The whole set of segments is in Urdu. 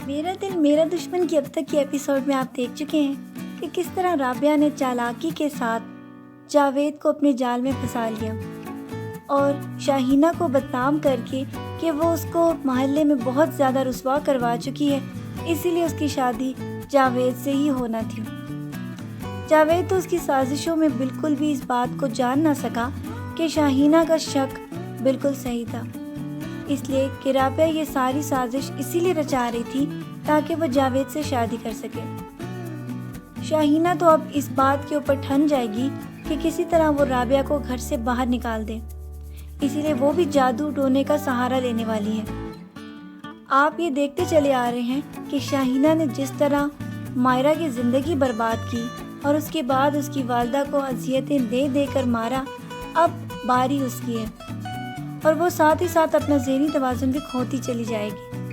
میرا دل میرا دشمن کی اب تک کے ایپیسوڈ میں آپ دیکھ چکے ہیں کہ کس طرح رابعہ نے چالاکی کے ساتھ جاوید کو اپنے جال میں پھنسا لیا اور شاہینہ کو بدنام کر کے کہ وہ اس کو محلے میں بہت زیادہ رسوا کروا چکی ہے، اسی لیے اس کی شادی جاوید سے ہی ہونا تھی۔ جاوید تو اس کی سازشوں میں بالکل بھی اس بات کو جان نہ سکا کہ شاہینہ کا شک بالکل صحیح تھا، اس لیے کہ رابعہ یہ ساری سازش اسی لیے رچا رہی تھی تاکہ وہ جاوید سے شادی کر سکے۔ شاہینہ تو اب اس بات کے اوپر ٹھن جائے گی کہ کسی طرح وہ رابعہ کو گھر سے باہر نکال دے، اسی لیے وہ بھی جادو ٹونے کا سہارا لینے والی ہے۔ آپ یہ دیکھتے چلے آ رہے ہیں کہ شاہینہ نے جس طرح مائرہ کی زندگی برباد کی اور اس کے بعد اس کی والدہ کو اذیتیں دے دے کر مارا، اب باری اس کی ہے اور وہ ساتھ ہی ساتھ اپنا ذہنی توازن بھی کھوتی چلی جائے گی،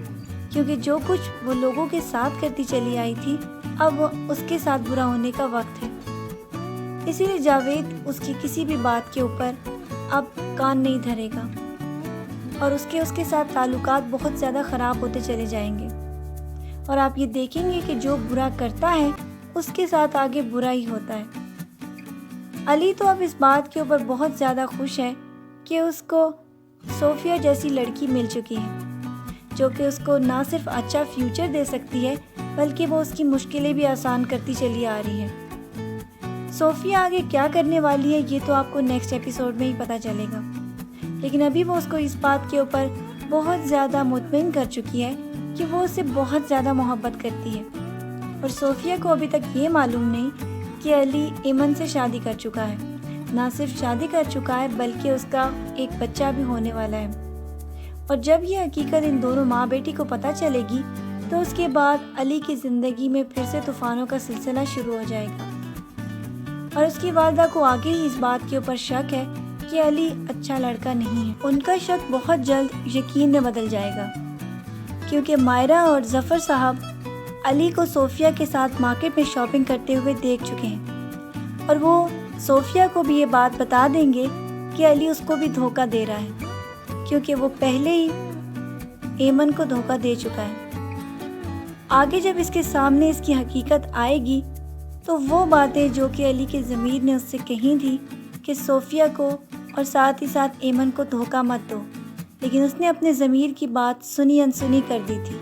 کیونکہ جو کچھ وہ لوگوں کے ساتھ کرتی چلی آئی تھی اب اس کے ساتھ برا ہونے کا وقت ہے۔ اسی لیے جاوید اس کی کسی بھی بات کے اوپر اب کان نہیں دھرے گا اور اس کے ساتھ تعلقات بہت زیادہ خراب ہوتے چلے جائیں گے، اور آپ یہ دیکھیں گے کہ جو برا کرتا ہے اس کے ساتھ آگے برا ہی ہوتا ہے۔ علی تو اب اس بات کے اوپر بہت زیادہ خوش ہے کہ اس کو صوفیہ جیسی لڑکی مل چکی ہے، جو کہ اس کو نہ صرف اچھا فیوچر دے سکتی ہے بلکہ وہ اس کی مشکلیں بھی آسان کرتی چلی آ رہی ہے۔ صوفیہ آگے کیا کرنے والی ہے یہ تو آپ کو نیکسٹ ایپیسوڈ میں ہی پتہ چلے گا، لیکن ابھی وہ اس کو اس بات کے اوپر بہت زیادہ مطمئن کر چکی ہے کہ وہ اسے بہت زیادہ محبت کرتی ہے، اور صوفیہ کو ابھی تک یہ معلوم نہیں کہ علی ایمن سے شادی کر چکا ہے، نہ صرف شادی کر چکا ہے بلکہ اس کا ایک بچہ بھی ہونے والا ہے، اور جب یہ حقیقت ان دونوں ماں بیٹی کو پتہ چلے گی تو اس کے بعد علی کی زندگی میں پھر سے طوفانوں کا سلسلہ شروع ہو جائے گا، اور اس کی والدہ کو آگے ہی اس بات کے اوپر شک ہے کہ علی اچھا لڑکا نہیں ہے۔ ان کا شک بہت جلد یقین میں بدل جائے گا، کیونکہ مائرہ اور ظفر صاحب علی کو صوفیہ کے ساتھ مارکیٹ میں شاپنگ کرتے ہوئے دیکھ چکے ہیں، اور وہ صوفیہ کو بھی یہ بات بتا دیں گے کہ علی اس کو بھی دھوکہ دے رہا ہے، کیونکہ وہ پہلے ہی ایمن کو دھوکہ دے چکا ہے۔ آگے جب اس کے سامنے اس کی حقیقت آئے گی تو وہ باتیں جو کہ علی کے ضمیر نے اس سے کہی تھی کہ صوفیہ کو اور ساتھ ہی ساتھ ایمن کو دھوکہ مت دو، لیکن اس نے اپنے ضمیر کی بات سنی انسنی کر دی تھی،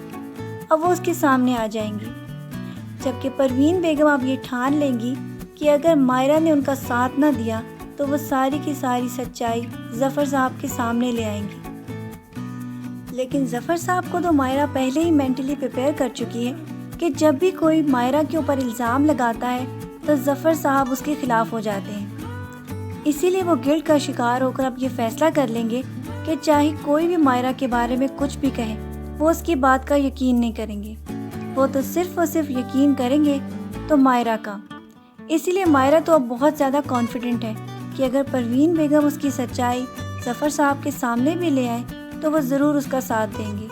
اب وہ اس کے سامنے آ جائیں گی، جبکہ پروین بیگم اب یہ ٹھان لیں گی کہ اگر مائرہ نے ان کا ساتھ نہ دیا تو وہ ساری کی ساری سچائی ظفر صاحب کے سامنے لے آئیں گی۔ لیکن ظفر صاحب کو تو مائرہ پہلے ہی مینٹلی پریپیئر کر چکی ہے کہ جب بھی کوئی مائرہ کے اوپر الزام لگاتا ہے تو ظفر صاحب اس کے خلاف ہو جاتے ہیں، اسی لیے وہ گلٹ کا شکار ہو کر اب یہ فیصلہ کر لیں گے کہ چاہے کوئی بھی مائرہ کے بارے میں کچھ بھی کہے وہ اس کی بات کا یقین نہیں کریں گے، وہ تو صرف اور صرف یقین کریں گے تو مائرہ کا۔ اسی لیے مائرہ تو اب بہت زیادہ کانفیڈنٹ ہے کہ اگر پروین بیگم اس کی سچائی ظفر صاحب کے سامنے بھی لے آئے تو وہ ضرور اس کا ساتھ دیں گے۔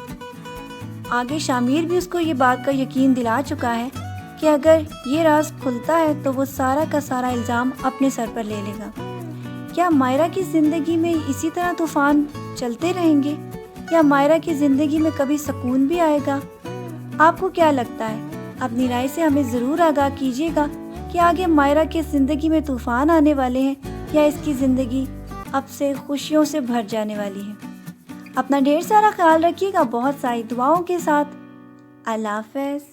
آگے شامیر بھی اس کو یہ بات کا یقین دلا چکا ہے کہ اگر یہ راز کھلتا ہے تو وہ سارا کا سارا الزام اپنے سر پر لے لے گا۔ کیا مائرہ کی زندگی میں اسی طرح طوفان چلتے رہیں گے یا مائرہ کی زندگی میں کبھی سکون بھی آئے گا؟ آپ کو کیا لگتا ہے؟ اپنی رائے سے ہمیں ضرور آگاہ کیجیے گا کہ آگے مائرہ کی زندگی میں طوفان آنے والے ہیں یا اس کی زندگی اب سے خوشیوں سے بھر جانے والی ہے۔ اپنا ڈھیر سارا خیال رکھیے گا بہت ساری دعاؤں کے ساتھ۔ اللہ حافظ۔